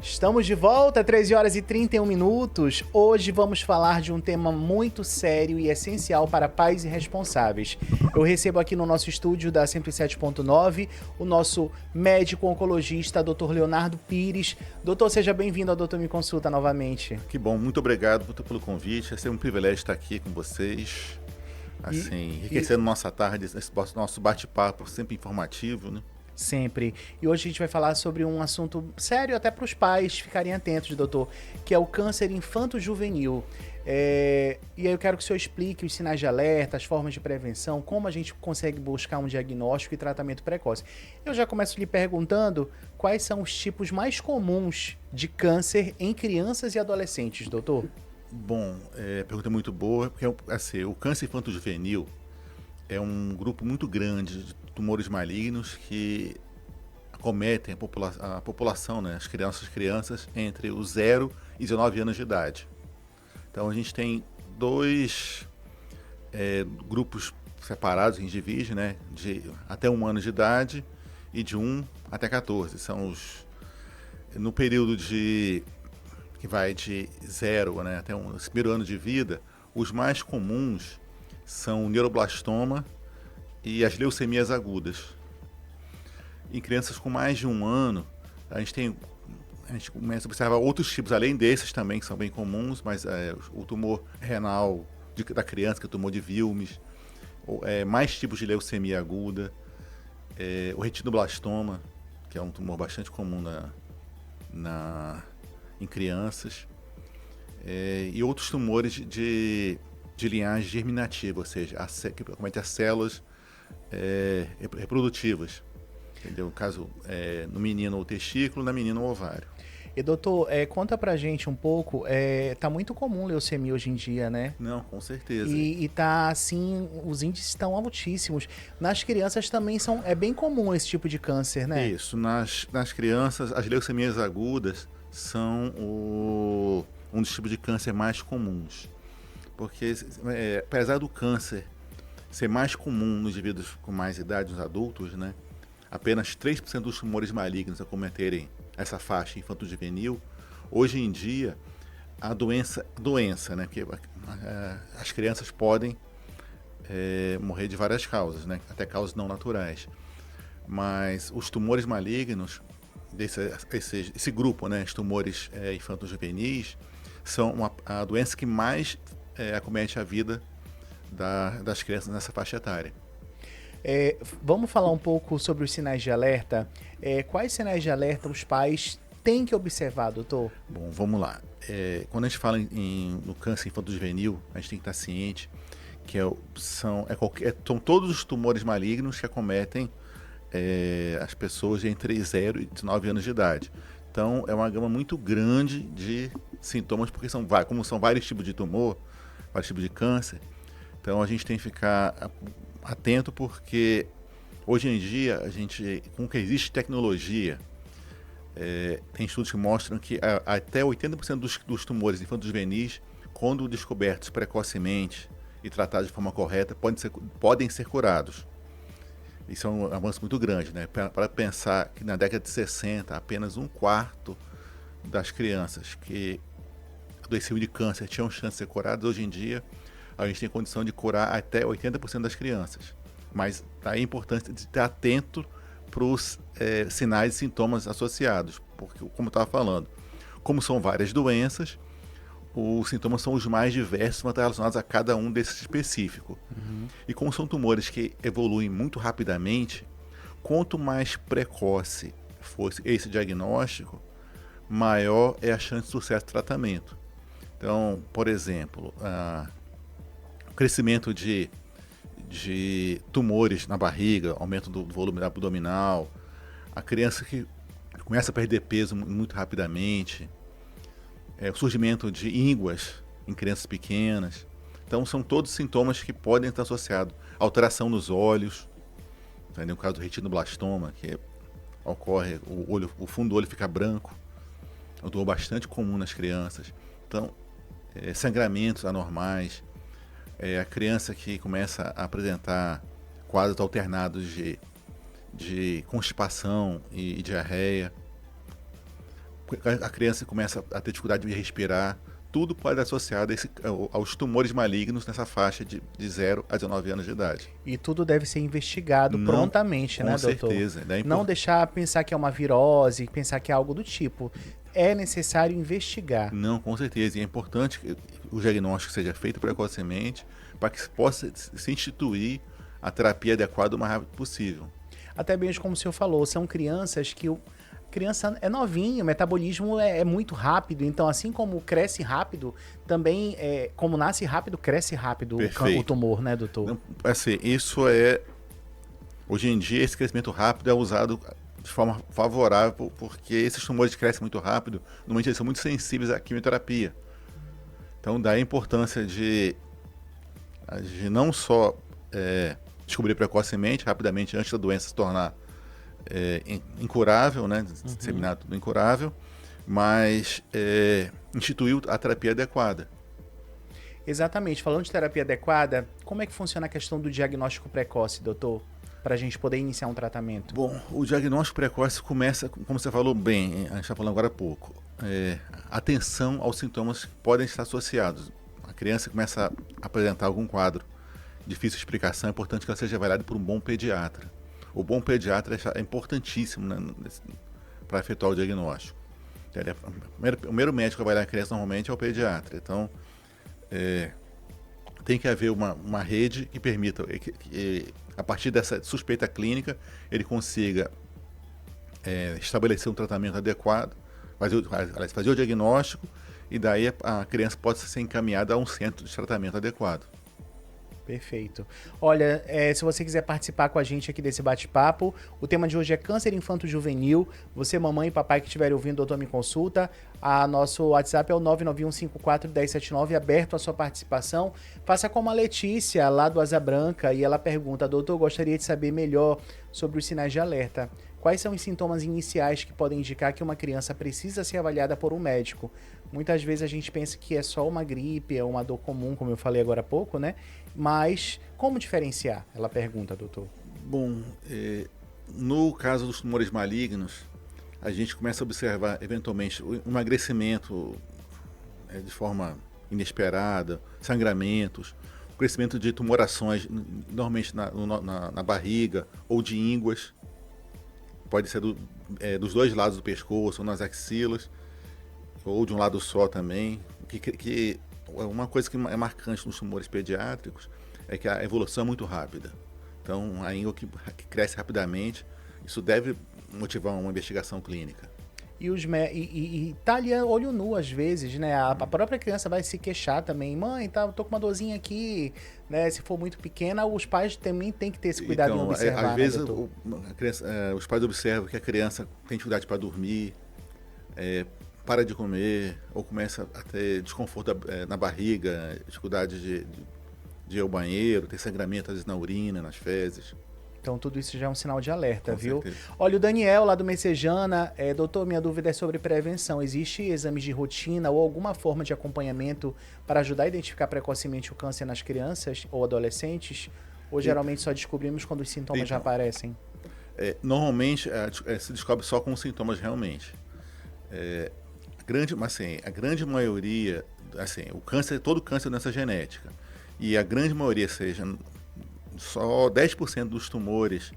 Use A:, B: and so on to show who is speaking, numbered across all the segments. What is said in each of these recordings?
A: Estamos de volta, 13 horas e 31 minutos. Hoje vamos falar de um tema muito sério e essencial para pais e responsáveis. Eu recebo aqui no nosso estúdio da 107.9 o nosso médico oncologista, Dr. Leonardo Pires. Doutor, seja bem-vindo ao Doutor Me Consulta novamente.
B: Que bom, muito obrigado pelo convite. É sempre um privilégio estar aqui com vocês, assim, enriquecendo nossa tarde, esse nosso bate-papo sempre informativo, né?
A: Sempre. E hoje a gente vai falar sobre um assunto sério até para os pais ficarem atentos, doutor, que é o câncer infanto-juvenil. E aí eu quero que o senhor explique os sinais de alerta, as formas de prevenção, como a gente consegue buscar um diagnóstico e tratamento precoce. Eu já começo lhe perguntando quais são os tipos mais comuns de câncer em crianças e adolescentes, doutor?
B: Bom, pergunta muito boa, porque assim, o câncer infanto-juvenil é um grupo muito grande de tumores malignos que acometem a população, né, as crianças entre os 0 e 19 anos de idade. Então a gente tem dois grupos separados, em divide, né, de até 1 ano de idade e de 1 até 14. São no período que vai de 0, né, até o primeiro ano de vida, os mais comuns são o neuroblastoma e as leucemias agudas. Em crianças com mais de 1 ano, a gente começa a observar outros tipos, além desses também, que são bem comuns, mas o tumor renal da criança, que é o tumor de Wilms, mais tipos de leucemia aguda, o retinoblastoma, que é um tumor bastante comum em crianças, e outros tumores de linhagem germinativa, ou seja, que comete as células reprodutivas. Entendeu? No caso, no menino o testículo, na menina o ovário.
A: E doutor, conta pra gente um pouco, tá muito comum leucemia hoje em dia, né?
B: Não, com certeza.
A: E tá assim, os índices estão altíssimos. Nas crianças também é bem comum esse tipo de câncer, né?
B: Isso, nas crianças, as leucemias agudas são um dos tipos de câncer mais comuns. Porque, apesar do câncer ser mais comum nos indivíduos com mais idade, nos adultos, né, apenas 3% dos tumores malignos acometerem essa faixa infanto-juvenil, hoje em dia, a doença, né, porque as crianças podem morrer de várias causas, né, até causas não naturais. Mas os tumores malignos, esse grupo, né, os tumores infanto-juvenis, são a doença que mais acomete a vida das crianças nessa faixa etária.
A: Vamos falar um pouco sobre os sinais de alerta. Quais sinais de alerta os pais têm que observar, doutor?
B: Bom, vamos lá. Quando a gente fala no câncer infanto-juvenil, a gente tem que estar ciente que são todos os tumores malignos que acometem as pessoas entre 0 e 19 anos de idade. Então, é uma gama muito grande de sintomas, porque como são vários tipos de tumor, vários tipos de câncer, então a gente tem que ficar atento, porque hoje em dia, com que existe tecnologia, tem estudos que mostram que até 80% dos tumores infanto-juvenis, quando descobertos precocemente e tratados de forma correta, podem ser curados. Isso é um avanço muito grande, né? Para pensar que na década de 60, apenas 1/4 das crianças que adoeciam de câncer tinham chance de ser curadas. Hoje em dia, a gente tem condição de curar até 80% das crianças. Mas é importante estar atento para os sinais e sintomas associados, porque, como eu estava falando, como são várias doenças, os sintomas são os mais diversos, mas estão relacionados a cada um desses específico.
A: Uhum.
B: E como são tumores que evoluem muito rapidamente, quanto mais precoce fosse esse diagnóstico, maior é a chance de sucesso do tratamento. Então, por exemplo, o crescimento de tumores na barriga, aumento do volume abdominal, a criança que começa a perder peso muito rapidamente, o surgimento de ínguas em crianças pequenas. Então, são todos sintomas que podem estar associados à alteração nos olhos, no caso do retinoblastoma, que ocorre, o fundo do olho fica branco, é um tumor bastante comum nas crianças. Então, sangramentos anormais, a criança que começa a apresentar quadros alternados de constipação e diarreia. a criança começa a ter dificuldade de respirar. Tudo pode ser associado aos tumores malignos nessa faixa de 0 a 19 anos de idade.
A: E tudo deve ser investigado
B: Não,
A: prontamente, né, doutor?
B: Com certeza.
A: Não deixar pensar que é uma virose, pensar que é algo do tipo. É necessário investigar.
B: Não, com certeza. E é importante que o diagnóstico seja feito precocemente para que se possa se instituir a terapia adequada o mais rápido possível.
A: Até mesmo como o senhor falou, são crianças que criança é novinho, o metabolismo é muito rápido, então assim como cresce rápido, também como nasce rápido, cresce rápido o tumor, né, doutor?
B: Não, assim, hoje em dia esse crescimento rápido é usado de forma favorável, porque esses tumores crescem muito rápido, normalmente eles são muito sensíveis à quimioterapia. Então daí a importância de não só descobrir precocemente, rapidamente, antes da doença se tornar incurável, né, disseminar tudo incurável, mas instituir a terapia adequada.
A: Exatamente. Falando de terapia adequada, como é que funciona a questão do diagnóstico precoce, doutor? Para a gente poder iniciar um tratamento.
B: Bom, o diagnóstico precoce começa, como você falou bem, a gente está falando agora há pouco, atenção aos sintomas que podem estar associados. A criança começa a apresentar algum quadro difícil de explicação, é importante que ela seja avaliada por um bom pediatra. O bom pediatra é importantíssimo, né, para efetuar o diagnóstico. O primeiro médico que avaliar a criança normalmente é o pediatra. Então, tem que haver uma rede que permita que a partir dessa suspeita clínica, ele consiga estabelecer um tratamento adequado, fazer o diagnóstico, e daí a criança pode ser encaminhada a um centro de tratamento adequado.
A: Perfeito. Olha, se você quiser participar com a gente aqui desse bate-papo, o tema de hoje é câncer infanto-juvenil. Você, mamãe e papai que estiverem ouvindo, doutor, me consulta. Nosso WhatsApp é o 991541079, aberto a sua participação. Faça como a Letícia, lá do Asa Branca, e ela pergunta: doutor, gostaria de saber melhor sobre os sinais de alerta. Quais são os sintomas iniciais que podem indicar que uma criança precisa ser avaliada por um médico? Muitas vezes a gente pensa que é só uma gripe, é uma dor comum, como eu falei agora há pouco, né? Mas como diferenciar? Ela pergunta, doutor.
B: Bom, no caso dos tumores malignos, a gente começa a observar, eventualmente, o emagrecimento de forma inesperada, sangramentos, o crescimento de tumorações, normalmente na barriga, ou de ínguas. Pode ser dos dois lados do pescoço, ou nas axilas, ou de um lado só também. Que uma coisa que é marcante nos tumores pediátricos é que a evolução é muito rápida. Então, a íngua que cresce rapidamente, isso deve motivar uma investigação clínica.
A: E tá ali olho nu às vezes, né? A própria criança vai se queixar também. Mãe, tô com uma dorzinha aqui, né? Se for muito pequena, os pais também têm que ter esse cuidado em observar.
B: Às vezes, os pais observam que a criança tem dificuldade para dormir, para de comer, ou começa a ter desconforto na barriga, dificuldade de ir ao banheiro, ter sangramento às vezes na urina, nas fezes.
A: Então tudo isso já é um sinal de alerta,
B: Com
A: viu?
B: certeza.
A: Olha, o Daniel lá do Messejana, doutor, minha dúvida é sobre prevenção. Existe exames de rotina ou alguma forma de acompanhamento para ajudar a identificar precocemente o câncer nas crianças ou adolescentes? Ou geralmente só descobrimos quando os sintomas já aparecem?
B: Normalmente se descobre só com os sintomas realmente. A grande maioria, todo câncer é doença genética. E a grande maioria, só 10% dos tumores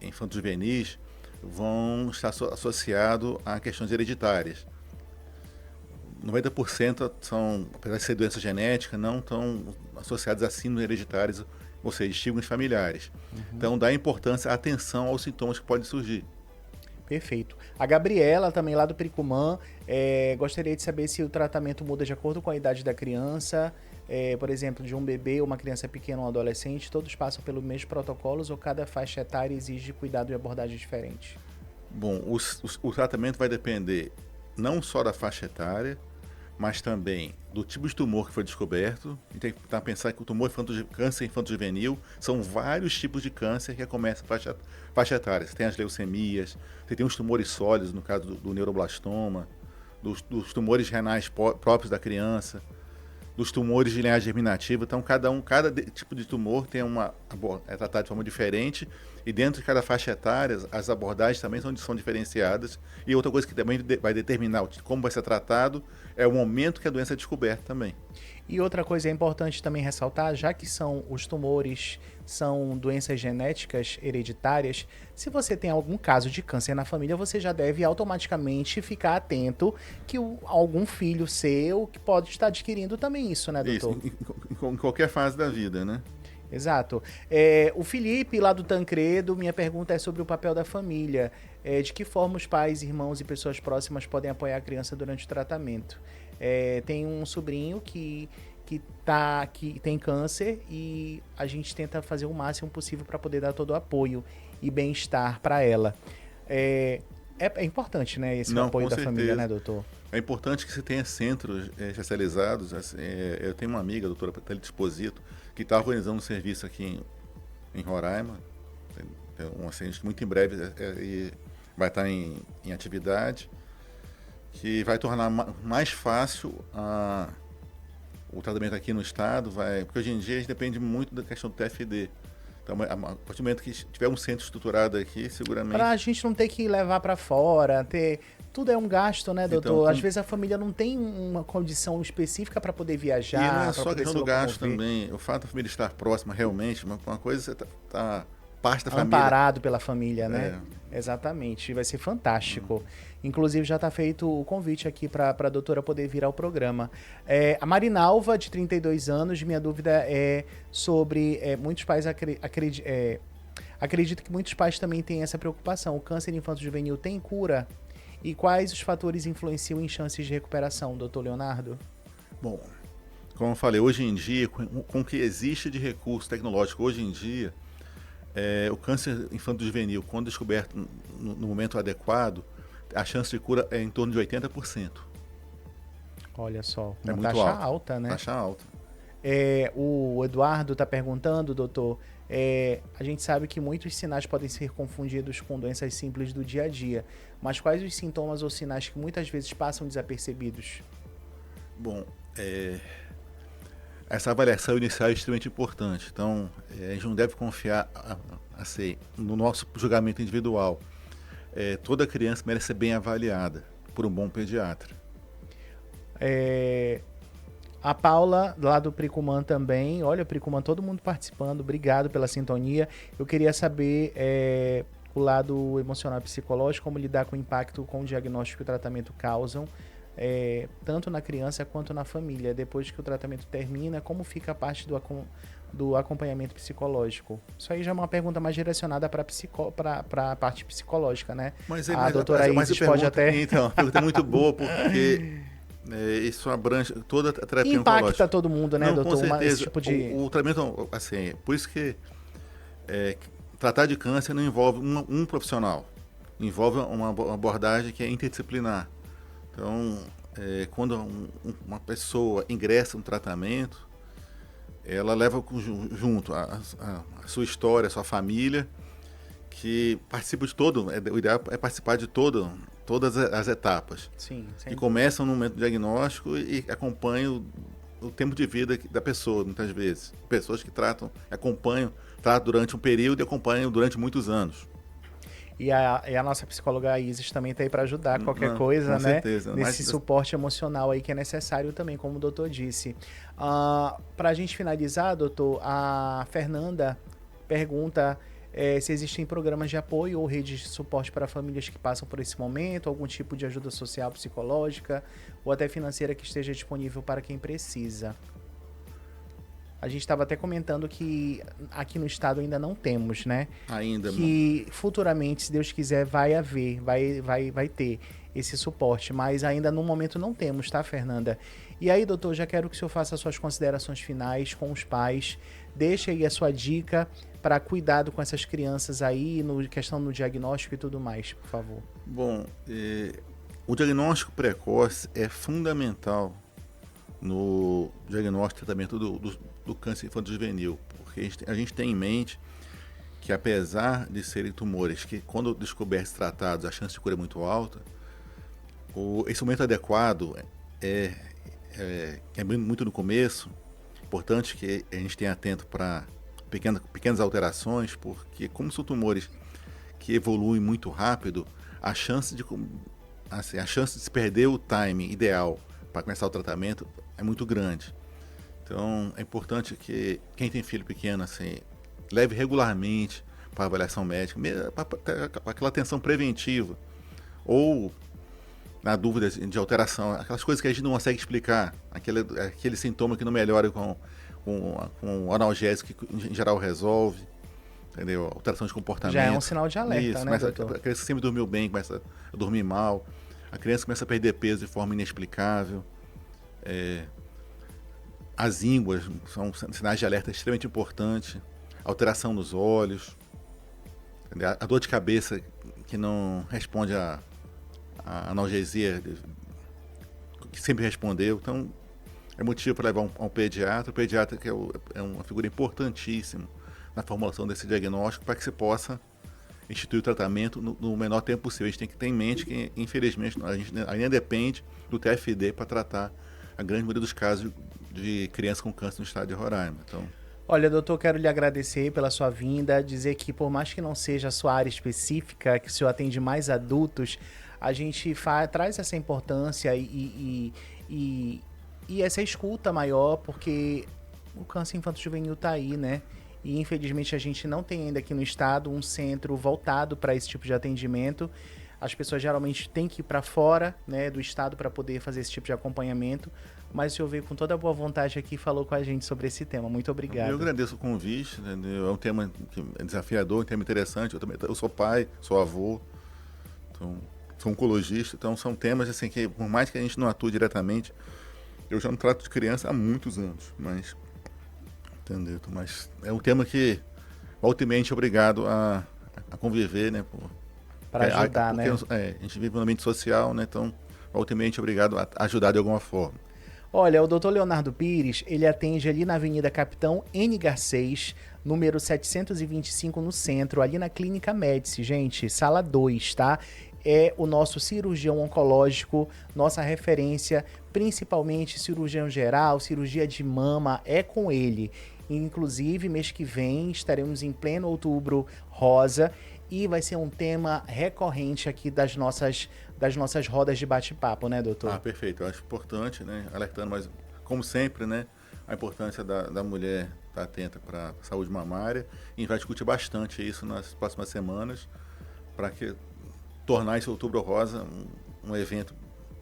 B: infantos juvenis vão estar associados a questões hereditárias. 90% são, apesar de ser doença genética, não estão associados a síndromes hereditárias, ou seja, estigmas familiares. Então, dá importância, atenção aos sintomas que podem surgir.
A: Perfeito. A Gabriela, também lá do Pericumã, gostaria de saber se o tratamento muda de acordo com a idade da criança. Por exemplo, de um bebê, uma criança pequena ou um adolescente, todos passam pelos mesmos protocolos ou cada faixa etária exige cuidado e abordagem diferente?
B: Bom, o tratamento vai depender não só da faixa etária, mas também do tipo de tumor que foi descoberto. A gente tem que pensar que o câncer infanto-juvenil são vários tipos de câncer que começam a faixa etária. Você tem as leucemias, você tem os tumores sólidos, no caso do neuroblastoma, dos tumores renais próprios da criança, dos tumores de linhagem germinativa. Então, cada tipo de tumor é tratado de forma diferente E dentro de cada faixa etária, as abordagens também são diferenciadas. E outra coisa que também vai determinar como vai ser tratado é o momento que a doença é descoberta também.
A: E outra coisa é importante também ressaltar, já que os tumores são doenças genéticas hereditárias, se você tem algum caso de câncer na família, você já deve automaticamente ficar atento que algum filho seu que pode estar adquirindo também isso, né, doutor?
B: Isso, em qualquer fase da vida, né?
A: Exato. O Felipe, lá do Tancredo, minha pergunta é sobre o papel da família. De que forma os pais, irmãos e pessoas próximas podem apoiar a criança durante o tratamento? Tem um sobrinho que tem câncer e a gente tenta fazer o máximo possível para poder dar todo o apoio e bem-estar para ela. É importante, né, esse apoio da família, né, doutor?
B: É importante que você tenha centros especializados. Eu tenho uma amiga, a doutora Thalita Esposito, que está organizando um serviço aqui em Roraima. É um acidente que muito em breve vai estar em atividade, que vai tornar mais fácil o tratamento aqui no estado, porque hoje em dia a gente depende muito da questão do TFD. Então, a partir do momento que tiver um centro estruturado aqui, seguramente...
A: Para a gente não ter que levar para fora, tudo é um gasto, né, doutor? Então, às vezes a família não tem uma condição específica para poder viajar.
B: E não é só a questão do gasto também. O fato da família estar próxima realmente, uma coisa você tá parte da família.
A: Amparado pela família, né? Exatamente. Vai ser fantástico. Inclusive já está feito o convite aqui para a doutora poder vir ao programa. A Marinalva, de 32 anos, minha dúvida é sobre muitos pais acredito que muitos pais também têm essa preocupação. O câncer infanto-juvenil tem cura? E quais os fatores influenciam em chances de recuperação, doutor Leonardo?
B: Bom, como eu falei, hoje em dia, com o que existe de recurso tecnológico hoje em dia, o câncer infanto-juvenil, quando descoberto no momento adequado, a chance de cura é em torno de 80%.
A: Olha só,
B: uma
A: taxa alta, né?
B: Taxa alta.
A: O Eduardo está perguntando, doutor, a gente sabe que muitos sinais podem ser confundidos com doenças simples do dia a dia, mas quais os sintomas ou sinais que muitas vezes passam desapercebidos?
B: Bom, essa avaliação inicial é extremamente importante, então a gente não deve confiar assim, no nosso julgamento individual. Toda criança merece ser bem avaliada por um bom pediatra.
A: A Paula, lá do Pricumã também. Olha, Pricumã, todo mundo participando. Obrigado pela sintonia. Eu queria saber o lado emocional e psicológico, como lidar com o impacto com o diagnóstico e o tratamento causam, tanto na criança quanto na família. Depois que o tratamento termina, como fica a parte do acompanhamento psicológico? Isso aí já é uma pergunta mais direcionada para a parte psicológica, né? A doutora Isis pode até...
B: Então, a pergunta é muito boa, porque... isso abrange toda a terapia oncológica.
A: Impacta todo mundo, né, doutor?
B: Com certeza.
A: Esse tipo de...
B: o tratamento, assim, por isso que tratar de câncer não envolve um profissional, envolve uma abordagem que é interdisciplinar. Então, quando uma pessoa ingressa no tratamento, ela leva junto a sua história, a sua família, que participa de todo, o ideal é participar de todas as etapas.
A: Sim,
B: que começam no momento do diagnóstico e acompanham o tempo de vida da pessoa, muitas vezes. Pessoas que tratam durante um período e acompanham durante muitos anos.
A: E a nossa psicóloga Isis também está aí para ajudar qualquer coisa,
B: com
A: né?
B: certeza.
A: Nesse suporte emocional aí que é necessário também, como o doutor disse. Para a gente finalizar, doutor, a Fernanda pergunta se existem programas de apoio ou redes de suporte para famílias que passam por esse momento, algum tipo de ajuda social, psicológica ou até financeira que esteja disponível para quem precisa. A gente estava até comentando que aqui no estado ainda não temos, né?
B: Ainda
A: que futuramente, se Deus quiser, vai haver, vai ter esse suporte, mas ainda no momento não temos, tá, Fernanda? E aí, doutor, já quero que o senhor faça as suas considerações finais com os pais, deixe aí a sua dica para cuidado com essas crianças aí, questão do diagnóstico e tudo mais, por favor.
B: Bom, o diagnóstico precoce é fundamental no diagnóstico e tratamento do câncer infanto-juvenil, porque a gente tem em mente que, apesar de serem tumores que, quando descobertos e tratados, a chance de cura é muito alta, esse momento adequado é muito no começo. Importante que a gente tenha atento para pequenas alterações, porque como são tumores que evoluem muito rápido, a chance de se perder o time ideal para começar o tratamento é muito grande. Então, é importante que quem tem filho pequeno, assim, leve regularmente para avaliação médica, para aquela atenção preventiva. Ou, na dúvida de alteração, aquelas coisas que a gente não consegue explicar, aquele sintoma que não melhora com o analgésico que em geral resolve, entendeu? Alteração de comportamento.
A: Já é um sinal de alerta, né, doutor?
B: A criança sempre dormiu bem, começa a dormir mal. A criança começa a perder peso de forma inexplicável. As ínguas são sinais de alerta extremamente importantes. Alteração nos olhos. Entendeu? A dor de cabeça que não responde a analgesia que sempre respondeu. Então, é motivo para levar a um pediatra. O pediatra que é uma figura importantíssima na formulação desse diagnóstico para que se possa instituir o tratamento no menor tempo possível. A gente tem que ter em mente que, infelizmente, a gente ainda depende do TFD para tratar a grande maioria dos casos de crianças com câncer no estado de Roraima. Então,
A: olha, doutor, quero lhe agradecer pela sua vinda, dizer que por mais que não seja a sua área específica, que o senhor atende mais adultos, a gente traz essa importância e essa escuta maior, porque o câncer infanto-juvenil está aí, né? E infelizmente a gente não tem ainda aqui no estado um centro voltado para esse tipo de atendimento. As pessoas geralmente têm que ir para fora, né, do estado para poder fazer esse tipo de acompanhamento. Mas o senhor veio com toda a boa vontade aqui e falou com a gente sobre esse tema. Muito obrigado.
B: Eu agradeço o convite, entendeu? É um tema que é desafiador, um tema interessante. Eu sou pai, sou avô, então, sou oncologista. Então são temas assim que, por mais que a gente não atue diretamente, eu já não trato de criança há muitos anos. Mas, entendeu? Mas é um tema que, ultimamente, obrigado a conviver, né?
A: Para ajudar,
B: porque,
A: né?
B: A gente vive no ambiente social, né? Então, ultimamente, obrigado a ajudar de alguma forma.
A: Olha, o Dr. Leonardo Pires, ele atende ali na Avenida Capitão N. Garcês, número 725 no centro, ali na Clínica Médici, gente, sala 2, tá? É o nosso cirurgião oncológico, nossa referência, principalmente cirurgião geral, cirurgia de mama, é com ele. Inclusive, mês que vem, estaremos em pleno Outubro Rosa, e vai ser um tema recorrente aqui das nossas rodas de bate-papo, né, doutor?
B: Perfeito. Eu acho importante, né, alertando, mas como sempre, né, a importância da mulher estar atenta para a saúde mamária. E a gente vai discutir bastante isso nas próximas semanas para tornar esse Outubro Rosa um evento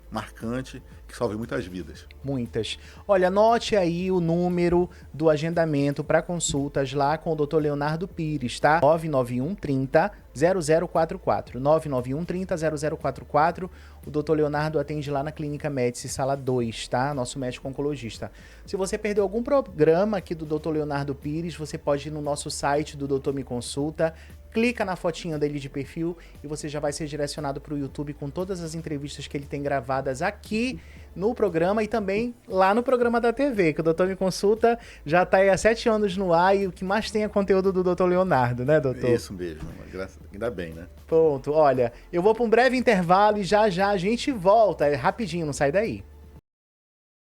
B: marcante que salve muitas vidas.
A: Muitas. Olha, anote aí o número do agendamento para consultas lá com o Dr. Leonardo Pires, tá? 991 30 0044. 991 30 0044. O Dr. Leonardo atende lá na Clínica Médici, sala 2, tá? Nosso médico oncologista. Se você perdeu algum programa aqui do Dr. Leonardo Pires, você pode ir no nosso site do Doutor Me Consulta, clica na fotinha dele de perfil e você já vai ser direcionado para o YouTube com todas as entrevistas que ele tem gravadas aqui no programa e também lá no programa da TV, que o Doutor Me Consulta já está aí há 7 anos no ar e o que mais tem é conteúdo do Dr. Leonardo, né, doutor?
B: Isso mesmo, ainda bem, né?
A: Pronto, olha, eu vou para um breve intervalo e já a gente volta, rapidinho, não sai daí.